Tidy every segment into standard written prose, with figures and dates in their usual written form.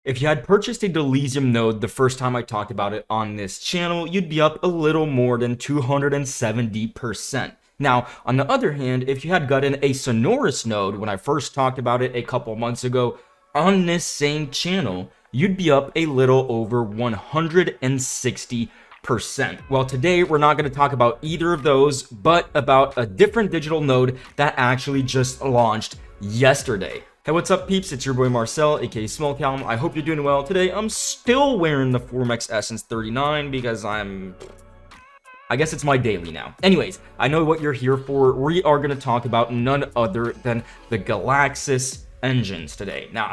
If you had purchased a Delesium node the first time I talked about it on this channel, you'd be up a little more than 270%. Now, on the other hand, if you had gotten a Sonoris node when I first talked about it a couple months ago on this same channel, you'd be up a little over 160%. Well, today we're not going to talk about either of those, but about a different digital node that actually just launched yesterday. Hey, what's up, peeps? It's your boy Marcel, aka Smallcalm. I hope you're doing well. Today, I'm still wearing the Formex Essence 39 because I guess it's my daily now. Anyways, I know what you're here for. We are going to talk about none other than the Galaxis Engines today. Now,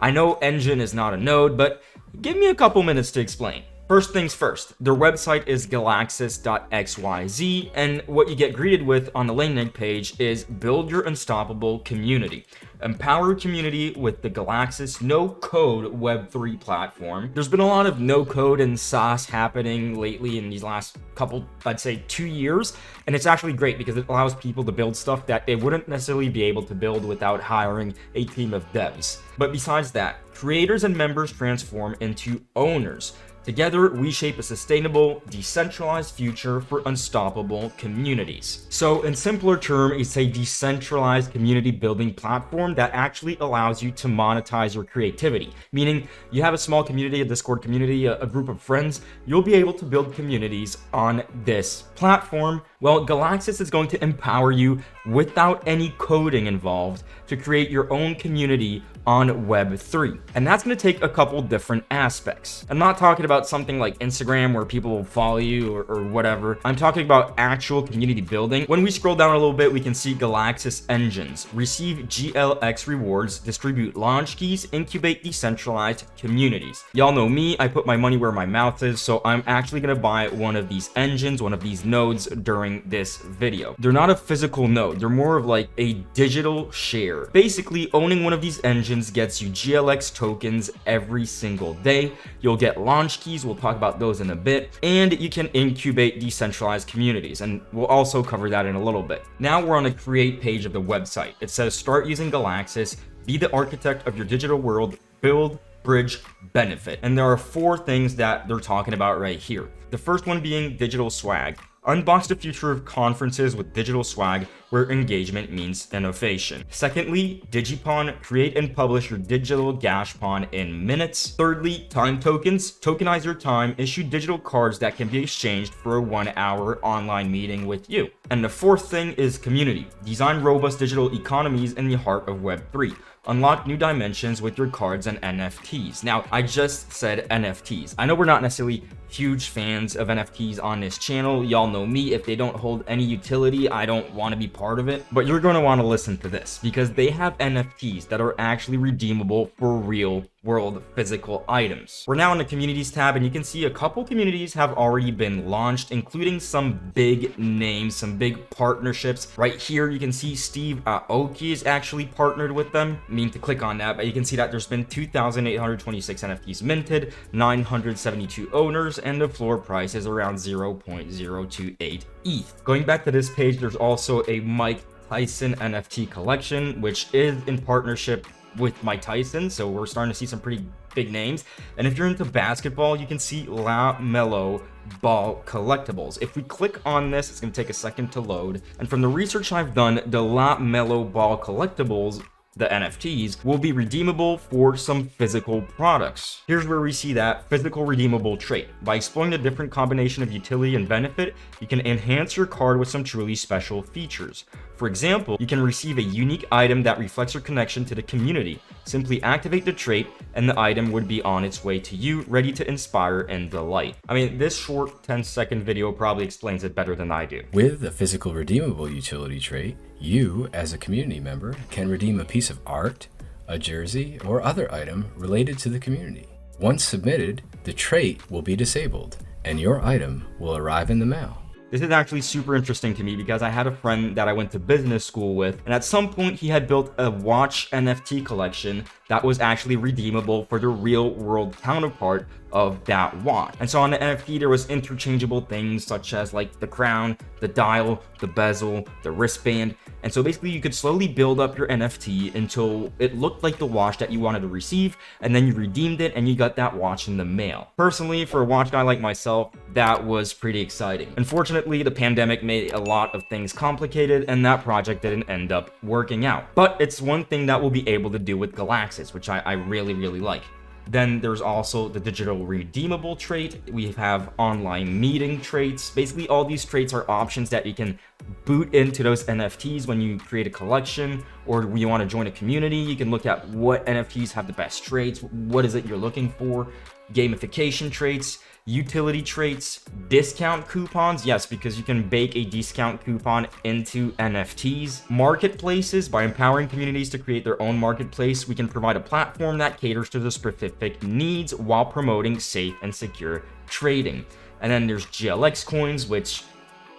I know engine is not a node, but give me a couple minutes to explain. First things first, their website is galaxis.xyz, and what you get greeted with on the landing page is build your unstoppable community. Empower community with the Galaxis no-code Web3 platform. There's been a lot of no-code and SaaS happening lately in these last couple, I'd say 2 years, and it's actually great because it allows people to build stuff that they wouldn't necessarily be able to build without hiring a team of devs. But besides that, creators and members transform into owners. Together, we shape a sustainable, decentralized future for unstoppable communities. So in simpler terms, it's a decentralized community building platform that actually allows you to monetize your creativity. Meaning you have a small community, a Discord community, a group of friends, you'll be able to build communities on this platform. Well, Galaxis is going to empower you without any coding involved to create your own community on Web3. And that's going to take a couple different aspects. I'm not talking about something like Instagram where people will follow you or whatever. I'm talking about actual community building. When we scroll down a little bit, we can see Galaxis Engines. Receive GLX rewards, distribute launch keys, incubate decentralized communities. Y'all know me, I put my money where my mouth is, so I'm actually going to buy one of these engines, one of these nodes during this video. They're not a physical node, they're more of like a digital share. Basically, owning one of these engines gets you GLX tokens every single day. You'll get launch keys, we'll talk about those in a bit, and you can incubate decentralized communities, and we'll also cover that in a little bit. Now we're on the create page of the website. It says start using Galaxis, be the architect of your digital world, build, bridge, benefit. And there are 4 things that they're talking about right here. The first one being digital swag. Unbox the future of conferences with digital swag where engagement means innovation. Secondly, Digipon, create and publish your digital Gashpon in minutes. Thirdly, time tokens, tokenize your time, issue digital cards that can be exchanged for a 1-hour online meeting with you. And the fourth thing is community, design robust digital economies in the heart of Web3. Unlock new dimensions with your cards and NFTs. Now, I just said NFTs. I know we're not necessarily huge fans of NFTs on this channel. Y'all know me. If they don't hold any utility, I don't want to be part of it. But you're going to want to listen to this because they have NFTs that are actually redeemable for real world physical items. We're now in the communities tab, and you can see a couple communities have already been launched, including some big names, some big partnerships. Right here, you can see Steve Aoki is actually partnered with them. I mean to click on that, but you can see that there's been 2,826 NFTs minted, 972 owners, and the floor price is around 0.028 ETH. Going back to this page, there's also a Mike Tyson NFT collection, which is in partnership with Mike Tyson, so we're starting to see some pretty big names. And if you're into basketball, you can see LaMelo Ball collectibles. If we click on this, it's going to take a second to load, and from the research I've done, the LaMelo Ball collectibles, the NFTs, will be redeemable for some physical products. Here's where we see that physical redeemable trait. By exploring the different combination of utility and benefit, you can enhance your card with some truly special features. For example, you can receive a unique item that reflects your connection to the community. Simply activate the trait, and the item would be on its way to you, ready to inspire and delight. I mean, this short 10-second video probably explains it better than I do. With the physical redeemable utility trait, you, as a community member, can redeem a piece of art, a jersey, or other item related to the community. Once submitted, the trait will be disabled, and your item will arrive in the mail. This is actually super interesting to me because I had a friend that I went to business school with, and at some point he had built a watch NFT collection that was actually redeemable for the real world counterpart of that watch. And so on the NFT, there was interchangeable things such as like the crown, the dial, the bezel, the wristband. And so basically you could slowly build up your NFT until it looked like the watch that you wanted to receive, and then you redeemed it and you got that watch in the mail. Personally, for a watch guy like myself, that was pretty exciting. Unfortunately, the pandemic made a lot of things complicated and that project didn't end up working out. But it's one thing that we'll be able to do with Galaxis, which I really, really like. Then there's also the digital redeemable trait. We have online meeting traits. Basically, all these traits are options that you can boot into those NFTs when you create a collection or when you want to join a community. You can look at what NFTs have the best traits, what is it you're looking for, gamification traits, utility traits, discount coupons. Yes, because you can bake a discount coupon into NFTs. Marketplaces. By empowering communities to create their own marketplace, we can provide a platform that caters to the specific needs while promoting safe and secure trading. And then there's GLX coins, which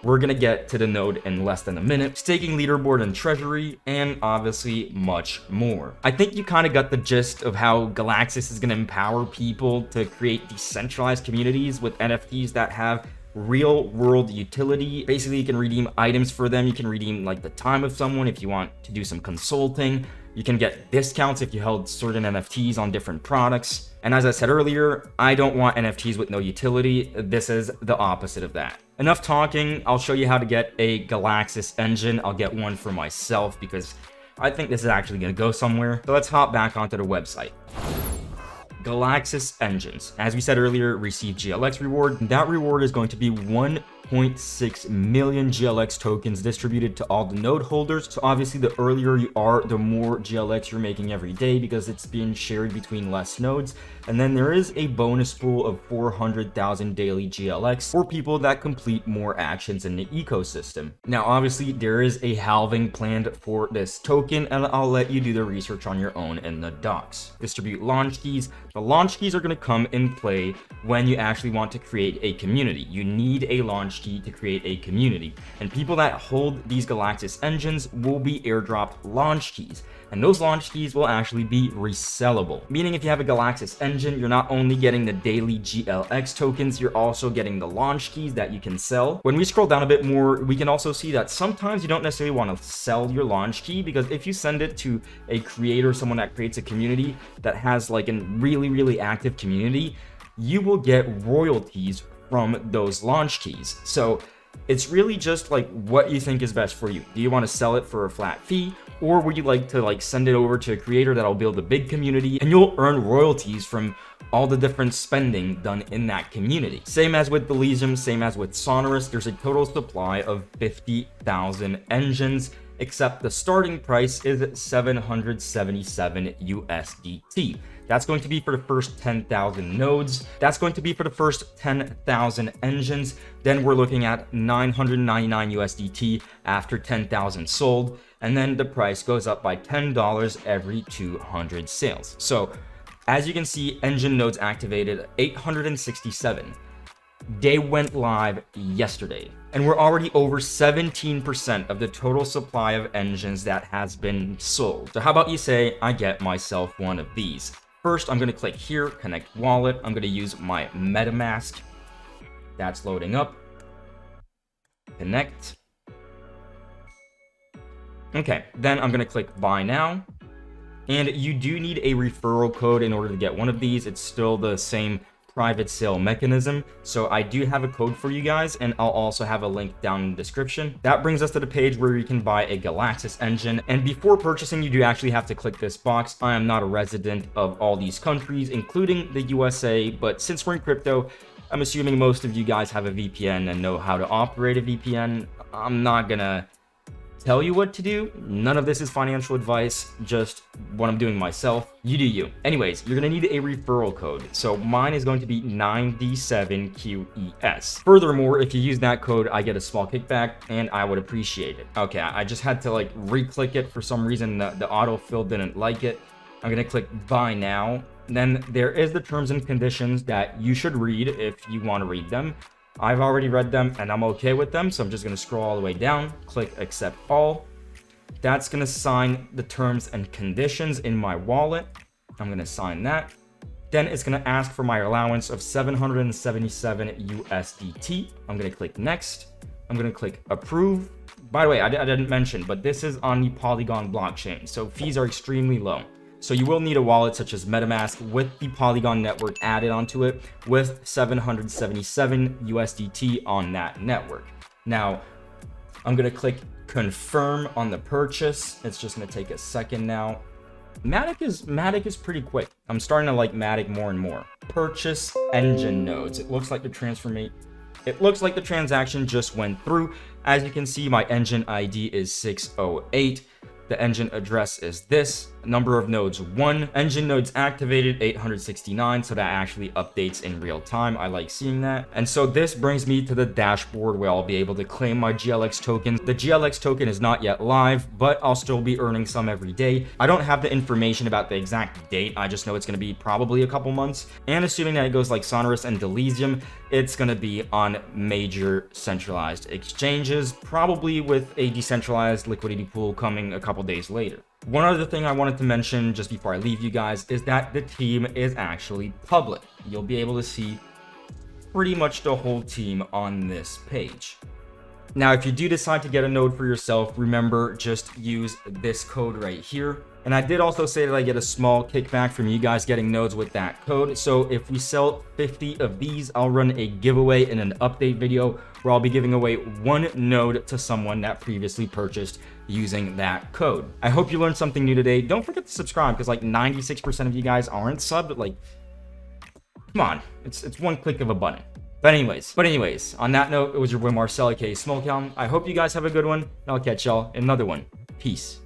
we're gonna get to the node in less than a minute, staking leaderboard and treasury, and obviously much more. I think you kind of got the gist of how Galaxis is gonna empower people to create decentralized communities with NFTs that have real world utility. Basically, you can redeem items for them. You can redeem like the time of someone if you want to do some consulting. You can get discounts if you held certain NFTs on different products. And as I said earlier, I don't want NFTs with no utility. This is the opposite of that. Enough talking. I'll show you how to get a Galaxis engine. I'll get one for myself because I think this is actually going to go somewhere. So let's hop back onto the website. Galaxis Engines, as we said earlier, receive GLX reward. That reward is going to be 1.6 million GLX tokens distributed to all the node holders. So obviously the earlier you are, the more GLX you're making every day because it's being shared between less nodes. And then there is a bonus pool of 400,000 daily GLX for people that complete more actions in the ecosystem. Now, obviously there is a halving planned for this token, and I'll let you do the research on your own in the docs. Distribute launch keys. The launch keys are going to come in play when you actually want to create a community. You need a launch key to create a community, and people that hold these Galaxis engines will be airdropped launch keys, and those launch keys will actually be resellable, meaning if you have a Galaxis engine, you're not only getting the daily GLX tokens, you're also getting the launch keys that you can sell. When we scroll down a bit more, we can also see that sometimes you don't necessarily want to sell your launch key, because if you send it to a creator, someone that creates a community that has like a really active community, you will get royalties from those launch keys. So it's really just like what you think is best for you. Do you want to sell it for a flat fee, or would you like to send it over to a creator that'll build a big community and you'll earn royalties from all the different spending done in that community? Same as with Elysium, same as with Sonorous, there's a total supply of 50,000 engines, except the starting price is 777 USDT. That's going to be for the first 10,000 nodes. That's going to be for the first 10,000 engines. Then we're looking at 999 USDT after 10,000 sold. And then the price goes up by $10 every 200 sales. So as you can see, engine nodes activated 867. They went live yesterday, and we're already over 17% of the total supply of engines that has been sold. So how about you say, I get myself one of these? First, I'm going to click here, connect wallet. I'm going to use my MetaMask. That's loading up. Connect. Okay, then I'm going to click buy now. And you do need a referral code in order to get one of these. It's still the same private sale mechanism. So I do have a code for you guys, and I'll also have a link down in the description. That brings us to the page where you can buy a Galaxis engine. And before purchasing, you do actually have to click this box. I am not a resident of all these countries, including the USA, but since we're in crypto, I'm assuming most of you guys have a VPN and know how to operate a VPN. I'm not gonna tell you what to do. None of this is financial advice, just what I'm doing myself. You do you. Anyways, you're gonna need a referral code. So mine is going to be 9D7QES. Furthermore, if you use that code, I get a small kickback, and I would appreciate it. Okay, I just had to re-click it for some reason. The autofill didn't like it. I'm gonna click buy now. Then there is the terms and conditions that you should read if you want to read them. I've already read them and I'm okay with them, so I'm just going to scroll all the way down, click accept all. That's going to sign the terms and conditions in my wallet. I'm going to sign that. Then it's going to ask for my allowance of 777 USDT. I'm going to click next. I'm going to click approve. By the way, I didn't mention, but this is on the Polygon blockchain, so fees are extremely low. So you will need a wallet such as MetaMask with the Polygon network added onto it with 777 USDT on that network. Now, I'm going to click confirm on the purchase. It's just going to take a second now. Matic is pretty quick. I'm starting to like Matic more and more. Purchase engine nodes. It looks like the transaction just went through. As you can see, my engine ID is 608. The engine address is this. Number of nodes 1. Engine nodes activated 869, so that actually updates in real time. I like seeing that. And so this brings me to the dashboard where I'll be able to claim my GLX tokens. The GLX token is not yet live, but I'll still be earning some every day. I don't have the information about the exact date. I just know it's going to be probably a couple months. And assuming that it goes like Sonorous and Delysium, it's going to be on major centralized exchanges, probably with a decentralized liquidity pool coming a couple days later. One other thing I wanted to mention just before I leave you guys is that the team is actually public. You'll be able to see pretty much the whole team on this page. Now, if you do decide to get a node for yourself, remember, just use this code right here. And I did also say that I get a small kickback from you guys getting nodes with that code. So if we sell 50 of these, I'll run a giveaway in an update video where I'll be giving away 1 node to someone that previously purchased using that code. I hope you learned something new today. Don't forget to subscribe because like 96% of you guys aren't subbed. Like, come on, it's one click of a button. But anyways, on that note, it was your boy Marcel, aka Smallcalm. I hope you guys have a good one, and I'll catch y'all in another one. Peace.